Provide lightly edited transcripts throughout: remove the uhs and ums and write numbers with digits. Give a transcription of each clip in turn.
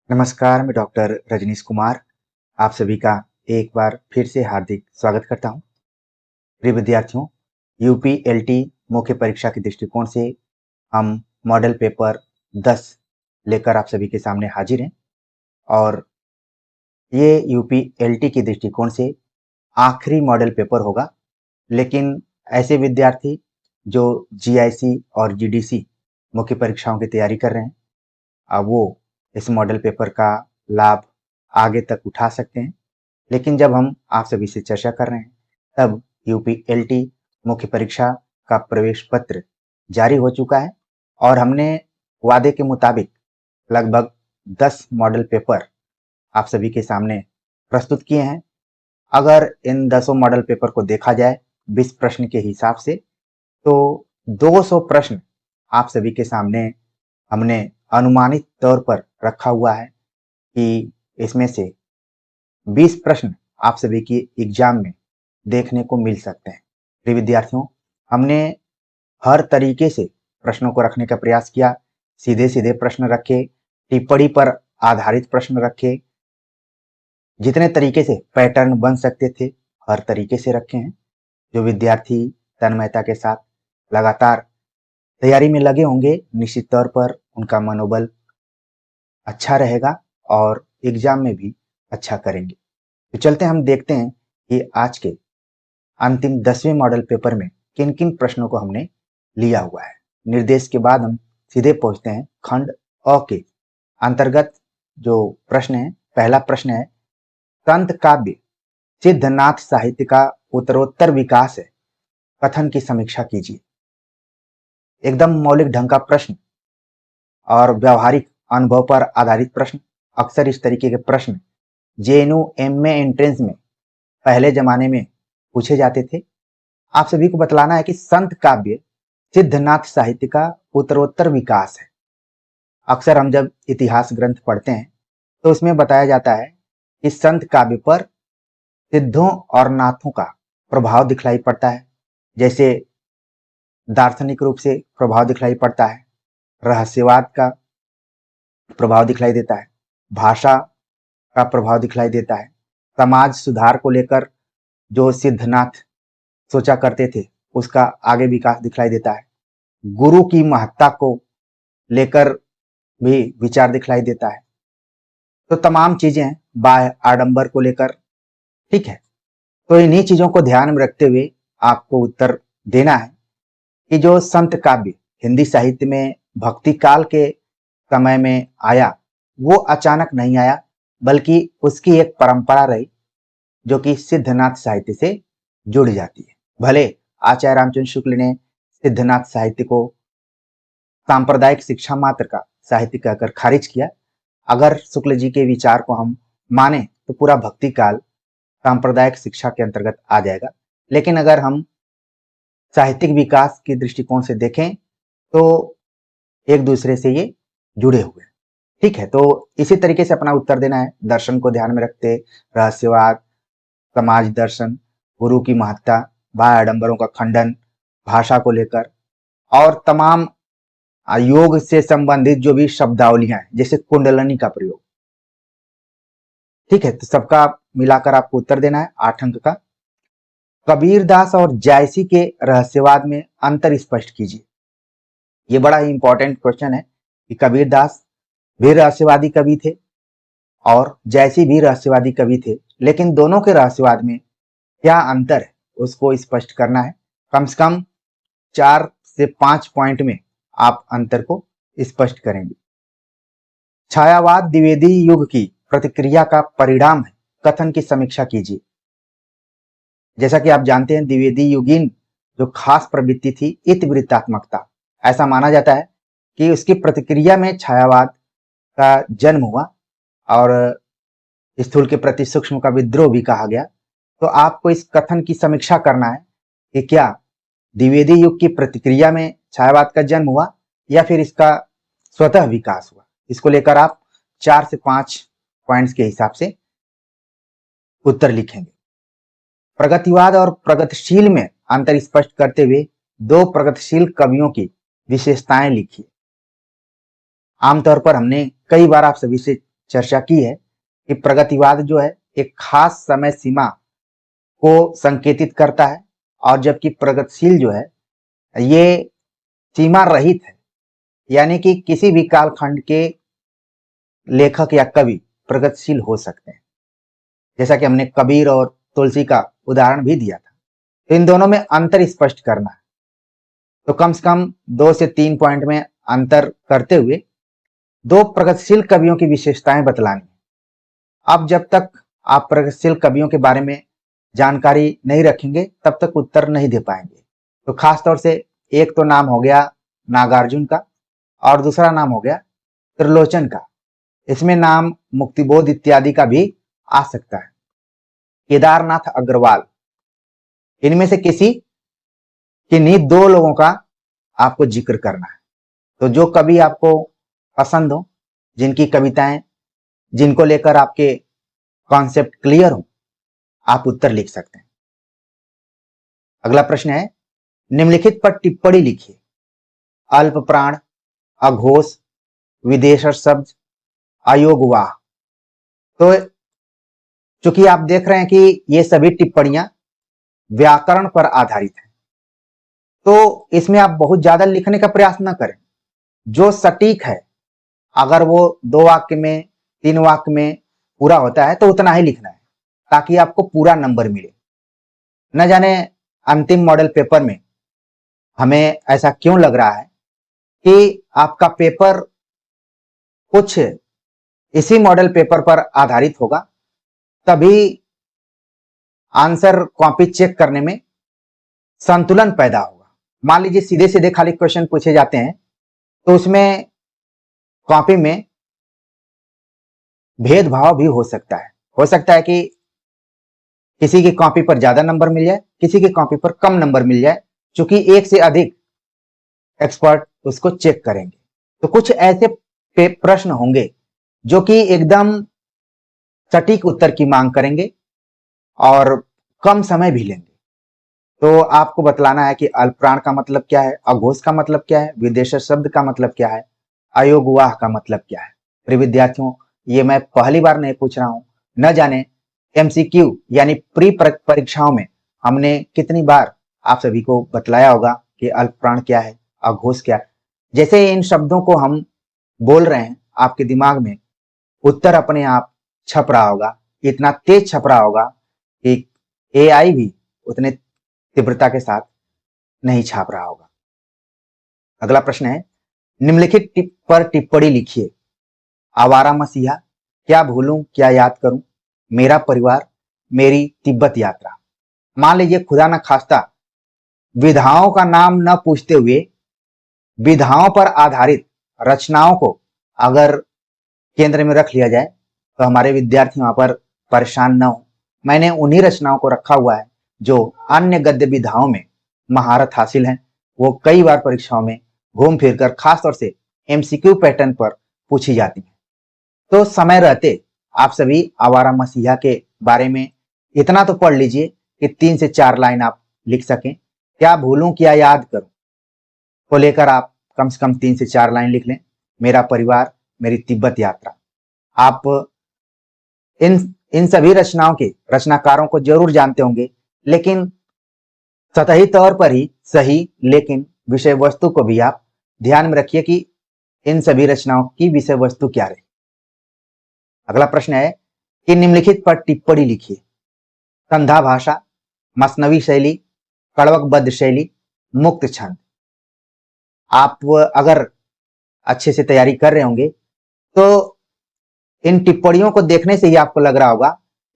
नमस्कार, मैं डॉक्टर रजनीश कुमार आप सभी का एक बार फिर से हार्दिक स्वागत करता हूं। प्रिय विद्यार्थियों, यूपीएलटी मुख्य परीक्षा के दृष्टिकोण से हम मॉडल पेपर 10 लेकर आप सभी के सामने हाजिर हैं और ये यूपीएलटी के दृष्टिकोण से आखिरी मॉडल पेपर होगा। लेकिन ऐसे विद्यार्थी जो जीआईसी और जीडीसी मुख्य परीक्षाओं की तैयारी कर रहे हैं, अब वो इस मॉडल पेपर का लाभ आगे तक उठा सकते हैं। लेकिन जब हम आप सभी से चर्चा कर रहे हैं तब यूपीएलटी मुख्य परीक्षा का प्रवेश पत्र जारी हो चुका है और हमने वादे के मुताबिक लगभग 10 मॉडल पेपर आप सभी के सामने प्रस्तुत किए हैं। अगर इन 10 मॉडल पेपर को देखा जाए 20 प्रश्न के हिसाब से, तो 200 प्रश्न आप सभी के सामने हमने अनुमानित तौर पर रखा हुआ है कि इसमें से 20 प्रश्न आप सभी की एग्जाम में देखने को मिल सकते हैं। प्रिय विद्यार्थियों, हमने हर तरीके से प्रश्नों को रखने का प्रयास किया। सीधे सीधे प्रश्न रखे, टिप्पणी पर आधारित प्रश्न रखे, जितने तरीके से पैटर्न बन सकते थे हर तरीके से रखे हैं। जो विद्यार्थी तन्मयता के साथ लगातार तैयारी में लगे होंगे, निश्चित तौर पर उनका मनोबल अच्छा रहेगा और एग्जाम में भी अच्छा करेंगे। तो चलते हम देखते हैं कि आज के अंतिम 10वें मॉडल पेपर में किन किन प्रश्नों को हमने लिया हुआ है। निर्देश के बाद हम सीधे पहुंचते हैं खंड अ के अंतर्गत। जो प्रश्न है, पहला प्रश्न है, संत काव्य सिद्धनाथ साहित्य का उत्तरोत्तर विकास है, कथन की समीक्षा कीजिए। एकदम मौलिक ढंग का प्रश्न और व्यवहारिक अनुभव पर आधारित प्रश्न। अक्सर इस तरीके के प्रश्न जेएनयू एमए एंट्रेंस में पहले जमाने में पूछे जाते थे। आप सभी को बतलाना है कि संत काव्य सिद्धनाथ साहित्य का उत्तरोत्तर विकास है। अक्सर हम जब इतिहास ग्रंथ पढ़ते हैं तो उसमें बताया जाता है कि संत काव्य पर सिद्धों और नाथों का प्रभाव दिखलाई पड़ता है। जैसे दार्शनिक रूप से प्रभाव दिखलाई पड़ता है, रहस्यवाद का प्रभाव दिखलाई देता है, भाषा का प्रभाव दिखलाई देता है, समाज सुधार को लेकर जो सिद्धनाथ सोचा करते थे उसका आगे विकास दिखलाई देता है, गुरु की महत्ता को लेकर भी विचार दिखलाई देता है। तो तमाम चीजें हैं, बाह्य आडंबर को लेकर। ठीक है, तो इन्हीं चीजों को ध्यान में रखते हुए आपको उत्तर देना है कि जो संत काव्य हिंदी साहित्य में भक्ति काल के समय में आया, वो अचानक नहीं आया, बल्कि उसकी एक परंपरा रही जो कि सिद्धनाथ साहित्य से जुड़ जाती है। भले आचार्य रामचंद्र शुक्ल ने सिद्धनाथ साहित्य को सांप्रदायिक शिक्षा मात्र का साहित्य कहकर खारिज किया। अगर शुक्ल जी के विचार को हम माने तो पूरा भक्ति काल सांप्रदायिक शिक्षा के अंतर्गत आ जाएगा। लेकिन अगर हम साहित्यिक विकास के दृष्टिकोण से देखें तो एक दूसरे से ये जुड़े हुए हैं। ठीक है, तो इसी तरीके से अपना उत्तर देना है, दर्शन को ध्यान में रखते, रहस्यवाद, समाज दर्शन, गुरु की महत्ता, बाह्य आडंबरों का खंडन, भाषा को लेकर और तमाम योग से संबंधित जो भी शब्दावलियां हैं, जैसे कुंडलनी का प्रयोग। ठीक है, तो सबका मिलाकर आपको उत्तर देना है 8 अंक का। कबीरदास और जायसी के रहस्यवाद में अंतर स्पष्ट कीजिए। ये बड़ा ही इंपॉर्टेंट क्वेश्चन है कि कबीरदास भी रहस्यवादी कवि थे और जायसी भी रहस्यवादी कवि थे, लेकिन दोनों के रहस्यवाद में क्या अंतर है उसको स्पष्ट करना है। कम से कम 4 से 5 पॉइंट में आप अंतर को स्पष्ट करेंगे। छायावाद द्विवेदी युग की प्रतिक्रिया का परिणाम है, कथन की समीक्षा कीजिए। जैसा कि आप जानते हैं, द्विवेदी युगीन जो खास प्रवृत्ति थी इतिवृत्तात्मकता। ऐसा माना जाता है कि उसकी प्रतिक्रिया में छायावाद का जन्म हुआ और स्थूल के प्रति सूक्ष्म का विद्रोह भी कहा गया। तो आपको इस कथन की समीक्षा करना है कि क्या द्विवेदी युग की प्रतिक्रिया में छायावाद का जन्म हुआ या फिर इसका स्वतः विकास हुआ। इसको लेकर आप 4 से 5 पॉइंट्स के हिसाब से उत्तर लिखेंगे। प्रगतिवाद और प्रगतिशील में अंतर स्पष्ट करते हुए 2 प्रगतिशील कवियों की विशेषताएं लिखिए। आमतौर पर हमने कई बार आप सभी से चर्चा की है कि प्रगतिवाद जो है एक खास समय सीमा को संकेतित करता है, और जबकि प्रगतिशील जो है ये सीमा रहित है, यानी कि किसी भी कालखंड के लेखक या कवि प्रगतिशील हो सकते हैं। जैसा कि हमने कबीर और तुलसी का उदाहरण भी दिया था। तो इन दोनों में अंतर स्पष्ट करना है, तो कम से कम 2 से 3 पॉइंट में अंतर करते हुए 2 प्रगतिशील कवियों की विशेषताएं बतलानी है। अब जब तक आप प्रगतिशील कवियों के बारे में जानकारी नहीं रखेंगे तब तक उत्तर नहीं दे पाएंगे। तो खास तौर से एक तो नाम हो गया नागार्जुन का, और दूसरा नाम हो गया त्रिलोचन का। इसमें नाम मुक्तिबोध इत्यादि का भी आ सकता है। केदारनाथ अग्रवाल, इनमें से किसी किन्हीं 2 लोगों का आपको जिक्र करना है। तो जो कवि आपको पसंद हो, जिनकी कविताएं, जिनको लेकर आपके कॉन्सेप्ट क्लियर हो, आप उत्तर लिख सकते हैं। अगला प्रश्न है, निम्नलिखित पर टिप्पणी लिखिए। अल्प प्राण, अघोष, विदेशर शब्द, अयोगवाह। तो चूंकि आप देख रहे हैं कि ये सभी टिप्पणियां व्याकरण पर आधारित है, तो इसमें आप बहुत ज्यादा लिखने का प्रयास न करें। जो सटीक है, अगर वो 2 वाक्य में 3 वाक्य में पूरा होता है तो उतना ही लिखना है, ताकि आपको पूरा नंबर मिले। न जाने अंतिम मॉडल पेपर में हमें ऐसा क्यों लग रहा है कि आपका पेपर कुछ इसी मॉडल पेपर पर आधारित होगा, तभी आंसर कॉपी चेक करने में संतुलन पैदा होगा। मान लीजिए सीधे सीधे खाली क्वेश्चन पूछे जाते हैं, तो उसमें कॉपी में भेदभाव भी हो सकता है। हो सकता है कि किसी की कॉपी पर ज्यादा नंबर मिल जाए, किसी की कॉपी पर कम नंबर मिल जाए, क्योंकि एक से अधिक एक्सपर्ट उसको चेक करेंगे। तो कुछ ऐसे प्रश्न होंगे जो कि एकदम सटीक उत्तर की मांग करेंगे और कम समय भी लेंगे। तो आपको बतलाना है कि अल्पप्राण का मतलब क्या है, अघोष का मतलब क्या है, विदेशर शब्द का मतलब क्या है, अयोगवाह का मतलब क्या है। प्रिय विद्यार्थियों, ये मैं पहली बार नहीं पूछ रहा हूं, न जाने एमसीक्यू यानी प्री परीक्षाओं में हमने कितनी बार आप सभी को बतलाया होगा कि अल्पप्राण क्या है, अघोष क्या है। जैसे इन शब्दों को हम बोल रहे हैं, आपके दिमाग में उत्तर अपने आप छप रहा होगा, इतना तेज छप रहा होगा कि एआई भी उतने तीव्रता के साथ नहीं छाप रहा होगा। अगला प्रश्न है, निम्नलिखित पर टिप्पणी लिखिए। आवारा मसीहा, क्या भूलूं क्या याद करूं, मेरा परिवार, मेरी तिब्बत यात्रा। मान लीजिए खुदा न खास्ता विधाओं का नाम न पूछते हुए विधाओं पर आधारित रचनाओं को अगर केंद्र में रख लिया जाए तो हमारे विद्यार्थी वहां पर परेशान न हो। मैंने उन्हीं रचनाओं को रखा हुआ है जो अन्य गद्य विधाओं में महारत हासिल है। वो कई बार परीक्षाओं में घूम फिरकर खासतौर से एमसीक्यू पैटर्न पर पूछी जाती है। तो समय रहते आप सभी आवारा मसीहा के बारे में इतना तो पढ़ लीजिए कि 3 से 4 लाइन आप लिख सकें। क्या भूलूं क्या याद करूं को लेकर आप कम से कम 3 से 4 लाइन लिख लें। मेरा परिवार, मेरी तिब्बत यात्रा। आप इन सभी रचनाओं के रचनाकारों को जरूर जानते होंगे, लेकिन सतही तौर पर ही सही, लेकिन विषय वस्तु को भी आप ध्यान में रखिए कि इन सभी रचनाओं की विषय वस्तु क्या रही। अगला प्रश्न है कि निम्नलिखित पर टिप्पणी लिखिए। संधा भाषा, मसनवी शैली, कड़वकबद्ध शैली, मुक्त छंद। आप अगर अच्छे से तैयारी कर रहे होंगे तो इन टिप्पणियों को देखने से ही आपको लग रहा होगा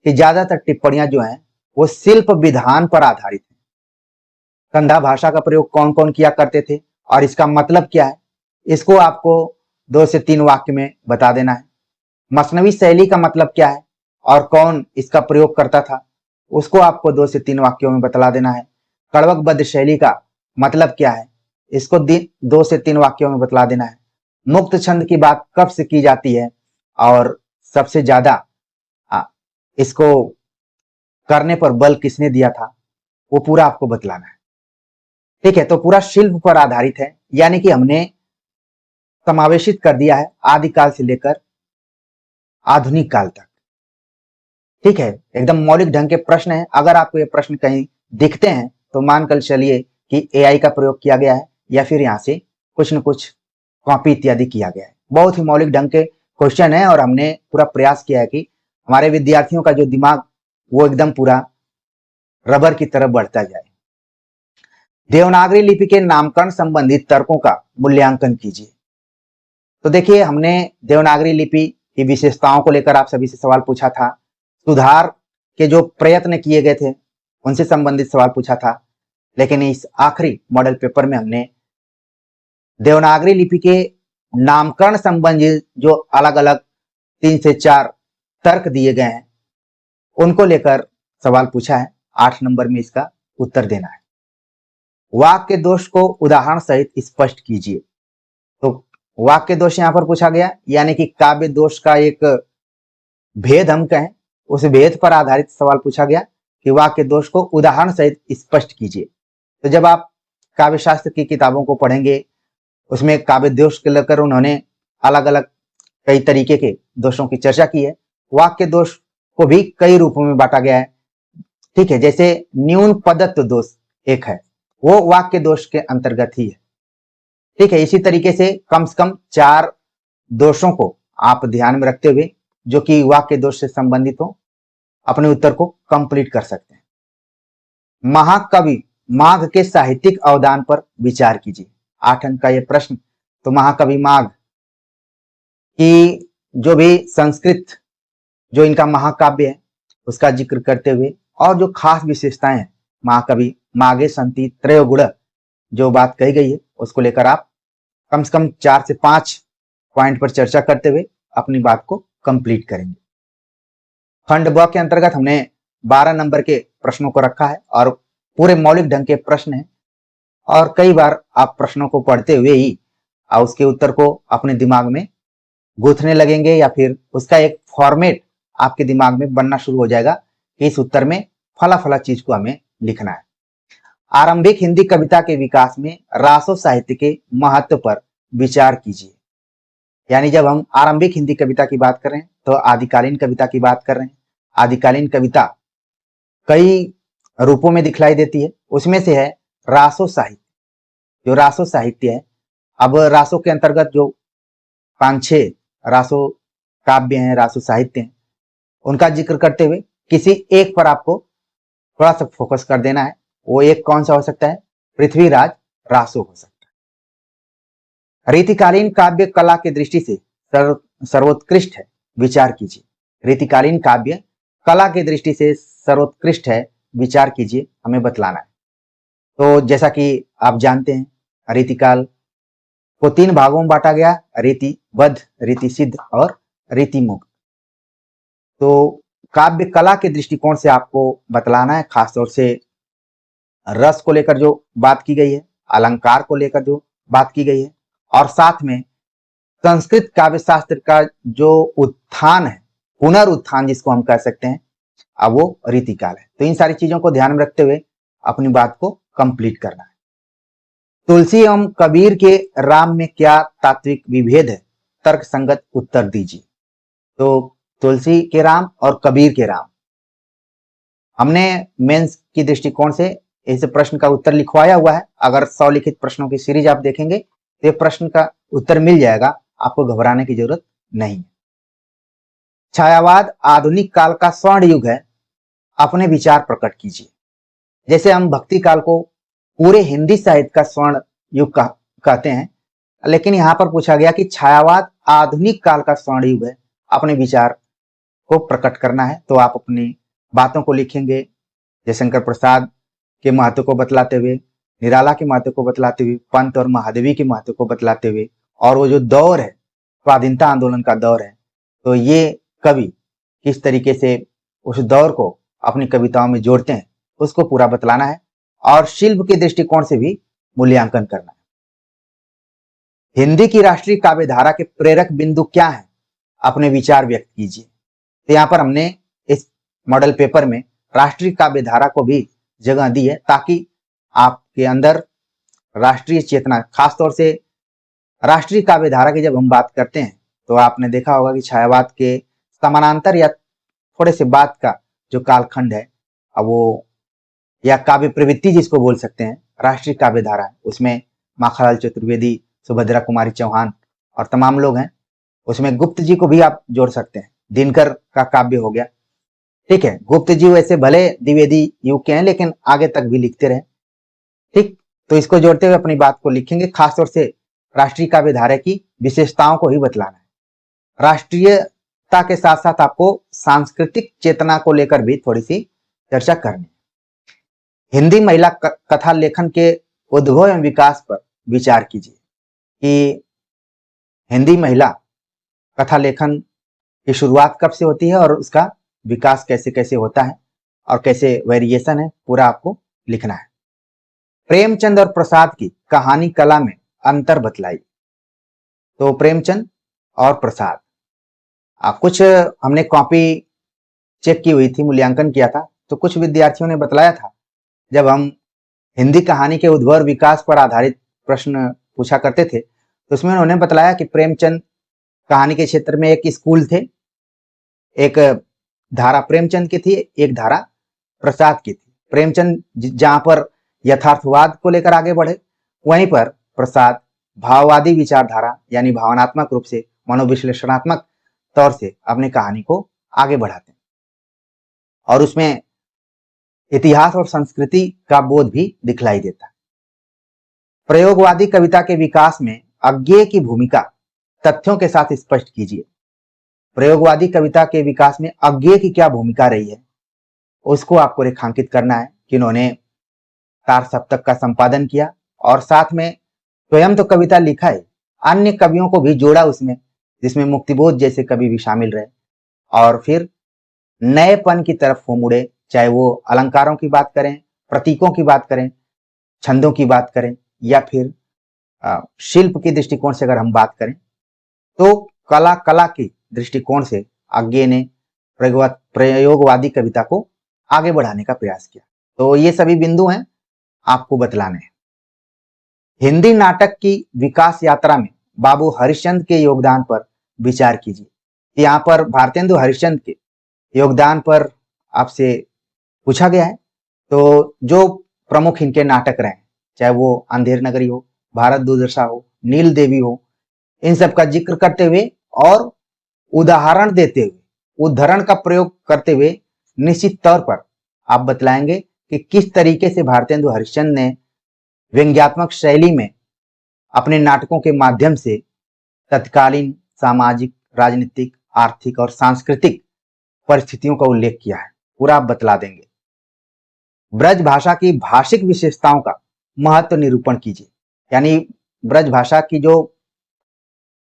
कि ज्यादातर टिप्पणियां जो हैं वो शिल्प विधान पर आधारित है। संधा भाषा का प्रयोग कौन कौन किया करते थे और इसका मतलब क्या है, इसको आपको 2 से 3 वाक्य में बता देना है। मसनवी शैली का मतलब क्या है और कौन इसका प्रयोग करता था, उसको आपको 2 से 3 वाक्यों में बतला देना है। कड़वकबद्ध शैली का मतलब क्या है, इसको 2 से 3 वाक्यों में बतला देना है। मुक्त छंद की बात कब से की जाती है और सबसे ज्यादा इसको करने पर बल किसने दिया था, वो पूरा आपको बतलाना है। ठीक है, तो पूरा शिल्प पर आधारित है, यानी कि हमने समावेशित कर दिया है आदिकाल से लेकर आधुनिक काल तक। ठीक है, एकदम मौलिक ढंग के प्रश्न है। अगर आपको ये प्रश्न कहीं दिखते हैं तो मानकर चलिए कि एआई का प्रयोग किया गया है या फिर यहाँ से कुछ न कुछ कॉपी इत्यादि किया गया है। बहुत ही मौलिक ढंग के क्वेश्चन है और हमने पूरा प्रयास किया है कि हमारे विद्यार्थियों का जो दिमाग वो एकदम पूरा रबर की तरफ बढ़ता जाए। देवनागरी लिपि के नामकरण संबंधित तर्कों का मूल्यांकन कीजिए। तो देखिए, हमने देवनागरी लिपि की विशेषताओं को लेकर आप सभी से सवाल पूछा था, सुधार के जो प्रयत्न किए गए थे उनसे संबंधित सवाल पूछा था, लेकिन इस आखिरी मॉडल पेपर में हमने देवनागरी लिपि के नामकरण संबंधित जो अलग अलग 3 से 4 तर्क दिए गए हैं उनको लेकर सवाल पूछा है। 8 नंबर में इसका उत्तर देना है। वाक्य दोष को उदाहरण सहित स्पष्ट कीजिए। तो वाक्य दोष यहां पर पूछा गया, यानी कि काव्य दोष का एक भेद हम कहें, उस भेद पर आधारित सवाल पूछा गया कि वाक्य दोष को उदाहरण सहित स्पष्ट कीजिए। तो जब आप काव्य शास्त्र की किताबों को पढ़ेंगे उसमें काव्य दोष को लेकर उन्होंने अलग अलग कई तरीके के दोषों की चर्चा की है। वाक्य दोष को भी कई रूपों में बांटा गया है। ठीक है, जैसे न्यून पदत्व दोष एक है, वो वाक्य दोष के अंतर्गत ही है। ठीक है, इसी तरीके से कम 4 दोषों को आप ध्यान में रखते हुए जो कि वाक्य दोष से संबंधित हो अपने उत्तर को कंप्लीट कर सकते हैं। महाकवि माघ के साहित्यिक अवदान पर विचार कीजिए। 8 अंक का यह प्रश्न। तो महाकवि माघ की जो भी संस्कृत जो इनका महाकाव्य है उसका जिक्र करते हुए और जो खास विशेषताएं हैं महाकवि माघे संति त्रयोगुण जो बात कही गई है उसको लेकर आप कम से कम 4 से 5 पॉइंट पर चर्चा करते हुए अपनी बात को कंप्लीट करेंगे। खंड ब के अंतर्गत हमने 12 नंबर के प्रश्नों को रखा है और पूरे मौलिक ढंग के प्रश्न हैं और कई बार आप प्रश्नों को पढ़ते हुए ही उसके उत्तर को अपने दिमाग में गूंथने लगेंगे या फिर उसका एक फॉर्मेट आपके दिमाग में बनना शुरू हो जाएगा कि इस उत्तर में फला फला चीज को हमें लिखना है। आरंभिक हिंदी कविता के विकास में रासो साहित्य के महत्व पर विचार कीजिए। यानी जब हम आरंभिक हिंदी कविता की बात कर रहे हैं तो आदिकालीन कविता की बात कर रहे हैं। आदिकालीन कविता कई रूपों में दिखलाई देती है, उसमें से है रासो साहित्य। जो रासो साहित्य है, अब रासो के अंतर्गत जो 5-6 रासो काव्य हैं, रासो साहित्य हैं, उनका जिक्र करते हुए किसी एक पर आपको थोड़ा सा फोकस कर देना है। वो एक कौन सा हो सकता है? पृथ्वीराज रासो हो सकता है। रीतिकालीन काव्य कला की दृष्टि से सर्वोत्कृष्ट है, विचार कीजिए। रीतिकालीन काव्य कला की दृष्टि से सर्वोत्कृष्ट है, विचार कीजिए, हमें बतलाना है। तो जैसा कि आप जानते हैं रीतिकाल को 3 भागों में बांटा गया, रीतिबद्ध, रीति सिद्ध और रीतिमुक्त। तो काव्य कला के दृष्टिकोण से आपको बतलाना है, खासतौर से रस को लेकर जो बात की गई है, अलंकार को लेकर जो बात की गई है और साथ में संस्कृत काव्य शास्त्र का जो उत्थान है, पुनरुत्थान जिसको हम कह सकते हैं, अब वो रीतिकाल है। तो इन सारी चीजों को ध्यान में रखते हुए अपनी बात को कंप्लीट करना है। तुलसी एवं कबीर के राम में क्या तात्विक विभेद है? तर्क संगत उत्तर दीजिए। तो तुलसी के राम और कबीर के राम, हमने मेंस की दृष्टिकोण से इस प्रश्न का उत्तर लिखवाया हुआ है। अगर 100 लिखित प्रश्नों की सीरीज आप देखेंगे तो प्रश्न का उत्तर मिल जाएगा, आपको घबराने की जरूरत नहीं है। छायावाद आधुनिक काल का स्वर्ण युग है, अपने विचार प्रकट कीजिए। जैसे हम भक्ति काल को पूरे हिंदी साहित्य का स्वर्ण युग कहते हैं, लेकिन यहां पर पूछा गया कि छायावाद आधुनिक काल का स्वर्ण युग है, अपने विचार को प्रकट करना है। तो आप अपनी बातों को लिखेंगे जयशंकर प्रसाद के महत्व को बतलाते हुए, निराला के महत्व को बतलाते हुए, पंत और महादेवी के महत्व को बतलाते हुए, और वो जो दौर है स्वाधीनता आंदोलन का दौर है, तो ये कवि किस तरीके से उस दौर को अपनी कविताओं में जोड़ते हैं उसको पूरा बतलाना है और शिल्प के दृष्टिकोण से भी मूल्यांकन करना है। हिंदी की राष्ट्रीय काव्य धारा के प्रेरक बिंदु क्या है? अपने विचार व्यक्त कीजिए। तो यहाँ पर हमने इस मॉडल पेपर में राष्ट्रीय काव्य धारा को भी जगह दी है ताकि आपके अंदर राष्ट्रीय चेतना, खासतौर से राष्ट्रीय काव्य धारा की जब हम बात करते हैं तो आपने देखा होगा कि छायावाद के समानांतर या थोड़े से बाद का जो कालखंड है, अब वो या काव्य प्रवृत्ति जिसको बोल सकते हैं, राष्ट्रीय काव्य धारा है, उसमें माखनलाल चतुर्वेदी, सुभद्रा कुमारी चौहान और तमाम लोग हैं। उसमें गुप्त जी को भी आप जोड़ सकते हैं, दिनकर का काव्य हो गया, ठीक है। गुप्त जी वैसे भले द्विवेदी युग के हैं लेकिन आगे तक भी लिखते रहे, ठीक। तो इसको जोड़ते हुए अपनी बात को लिखेंगे, खासतौर से राष्ट्रीय काव्य धारा की विशेषताओं को ही बतलाना है। राष्ट्रीयता के साथ साथ आपको सांस्कृतिक चेतना को लेकर भी थोड़ी सी चर्चा करनी है। हिंदी महिला कथा लेखन के उद्भव एवं विकास पर विचार कीजिए कि हिंदी महिला कथा लेखन की शुरुआत कब से होती है और उसका विकास कैसे कैसे होता है और कैसे वेरिएशन है, पूरा आपको लिखना है। प्रेमचंद और प्रसाद की कहानी कला में अंतर बतलाइए। तो प्रेमचंद और प्रसाद, कुछ हमने कॉपी चेक की हुई थी, मूल्यांकन किया था, तो कुछ विद्यार्थियों ने बतलाया था, जब हम हिंदी कहानी के उद्भव और विकास पर आधारित प्रश्न पूछा करते थे तो उसमें उन्होंने बतलाया कि प्रेमचंद कहानी के क्षेत्र में एक स्कूल थे, एक धारा प्रेमचंद की थी, एक धारा प्रसाद की थी। प्रेमचंद जहां पर यथार्थवाद को लेकर आगे बढ़े, वहीं पर प्रसाद भाववादी विचारधारा यानी भावनात्मक रूप से, मनोविश्लेषणात्मक तौर से अपनी कहानी को आगे बढ़ाते हैं और उसमें इतिहास और संस्कृति का बोध भी दिखलाई देता है। प्रयोगवादी कविता के विकास में अज्ञेय की भूमिका तथ्यों के साथ स्पष्ट कीजिए। प्रयोगवादी कविता के विकास में अज्ञेय की क्या भूमिका रही है, उसको आपको रेखांकित करना है कि उन्होंने तार सप्तक का संपादन किया और साथ में स्वयं तो कविता लिखा है, अन्य कवियों को भी जोड़ा उसमें, जिसमें मुक्तिबोध जैसे कवि भी शामिल रहे और फिर नएपन की तरफ हो मुड़े, चाहे वो अलंकारों की बात करें, प्रतीकों की बात करें, छंदों की बात करें या फिर शिल्प की दृष्टिकोण से अगर हम बात करें, तो कला की दृष्टिकोण से अज्ञेय ने प्रयोगवादी कविता को आगे बढ़ाने का प्रयास किया। तो ये सभी बिंदु हैं आपको बतलाने हैं। हिंदी नाटक की विकास यात्रा में बाबू हरिश्चंद्र के योगदान पर विचार कीजिए। यहाँ पर भारतेंदु हरिश्चंद्र के योगदान पर आपसे पूछा गया है। तो जो प्रमुख इनके नाटक रहे, चाहे वो अंधेर नगरी हो, भारत दुर्दशा हो, नील देवी हो, इन सब का जिक्र करते हुए और उदाहरण देते हुए, उद्धरण का प्रयोग करते हुए निश्चित तौर पर आप बतलाएंगे कि किस तरीके से भारतेंदु हरिश्चंद्र ने व्यंग्यात्मक शैली में अपने नाटकों के माध्यम से तत्कालीन सामाजिक, राजनीतिक, आर्थिक और सांस्कृतिक परिस्थितियों का उल्लेख किया है, पूरा आप बतला देंगे। ब्रज भाषा की भाषिक विशेषताओं का महत्व निरूपण कीजिए, यानी ब्रज भाषा की जो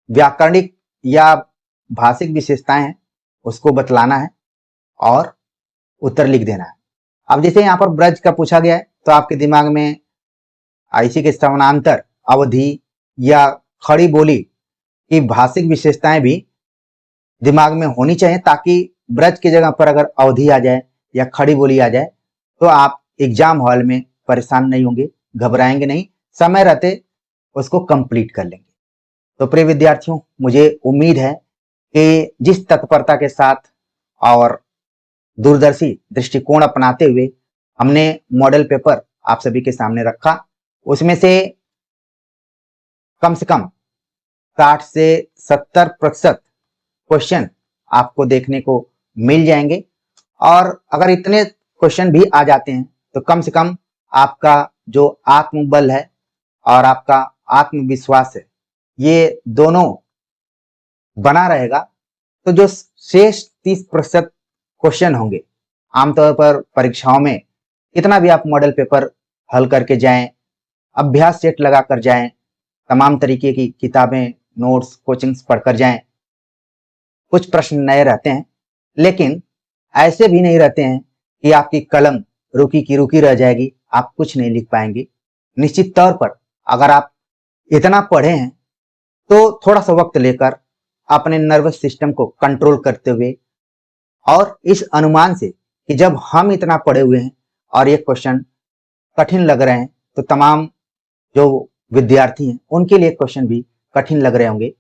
व्याकरणिक या भाषिक विशेषताएं हैं उसको बतलाना है और उत्तर लिख देना है। अब जैसे यहाँ पर ब्रज का पूछा गया है तो आपके दिमाग में इसी के समानांतर अवधि या खड़ी बोली की भाषिक विशेषताएं भी दिमाग में होनी चाहिए, ताकि ब्रज की जगह पर अगर अवधि आ जाए या खड़ी बोली आ जाए तो आप एग्जाम हॉल में परेशान नहीं होंगे, घबराएंगे नहीं, समय रहते उसको कंप्लीट कर लेंगे। तो प्रिय विद्यार्थियों, मुझे उम्मीद है कि जिस तत्परता के साथ और दूरदर्शी दृष्टिकोण अपनाते हुए हमने मॉडल पेपर आप सभी के सामने रखा, उसमें से कम 60 से 70% क्वेश्चन आपको देखने को मिल जाएंगे। और अगर इतने क्वेश्चन भी आ जाते हैं तो कम से कम आपका जो आत्मबल है और आपका आत्मविश्वास है, ये दोनों बना रहेगा। तो जो शेष 30% क्वेश्चन होंगे, आमतौर पर परीक्षाओं में कितना भी आप मॉडल पेपर हल करके जाएं, अभ्यास सेट लगा कर जाएं, तमाम तरीके की किताबें, नोट्स, कोचिंग्स पढ़कर जाएं, कुछ प्रश्न नए रहते हैं, लेकिन ऐसे भी नहीं रहते हैं कि आपकी कलम रुकी की रुकी रह जाएगी, आप कुछ नहीं लिख पाएंगे। निश्चित तौर पर अगर आप इतना पढ़े हैं तो थोड़ा सा वक्त लेकर अपने नर्वस सिस्टम को कंट्रोल करते हुए और इस अनुमान से कि जब हम इतना पढ़े हुए हैं और ये क्वेश्चन कठिन लग रहे हैं तो तमाम जो विद्यार्थी हैं उनके लिए क्वेश्चन भी कठिन लग रहे होंगे।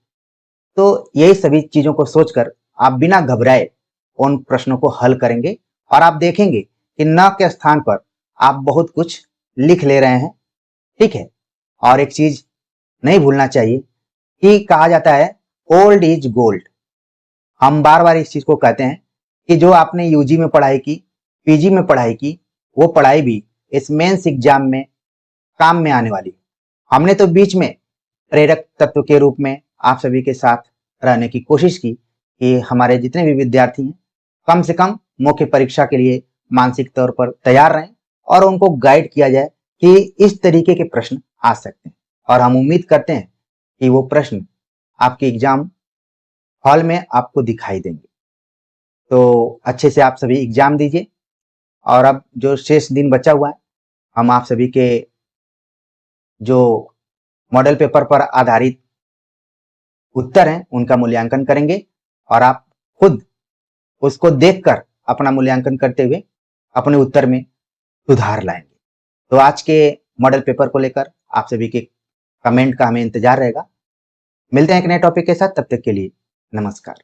तो यही सभी चीजों को सोचकर आप बिना घबराए उन प्रश्नों को हल करेंगे और आप देखेंगे कि न के स्थान पर आप बहुत कुछ लिख ले रहे हैं। ठीक है, और एक चीज नहीं भूलना चाहिए कि कहा जाता है ओल्ड इज गोल्ड। हम बार बार इस चीज को कहते हैं कि जो आपने यूजी में पढ़ाई की, पीजी में पढ़ाई की, वो पढ़ाई भी इस मेंस एग्जाम में काम में आने वाली। हमने तो बीच में प्रेरक तत्व के रूप में आप सभी के साथ रहने की कोशिश की कि हमारे जितने भी विद्यार्थी हैं कम से कम मुख्य परीक्षा के लिए मानसिक तौर पर तैयार रहें और उनको गाइड किया जाए कि इस तरीके के प्रश्न आ सकते हैं। और हम उम्मीद करते हैं कि वो प्रश्न आपके एग्जाम हॉल में आपको दिखाई देंगे। तो अच्छे से आप सभी एग्जाम दीजिए और अब जो शेष दिन बचा हुआ है हम आप सभी के जो मॉडल पेपर पर आधारित उत्तर हैं उनका मूल्यांकन करेंगे और आप खुद उसको देखकर अपना मूल्यांकन करते हुए अपने उत्तर में सुधार लाएंगे। तो आज के मॉडल पेपर को लेकर आप सभी के कमेंट का हमें इंतजार रहेगा। मिलते हैं एक नए टॉपिक के साथ, तब तक के लिए नमस्कार।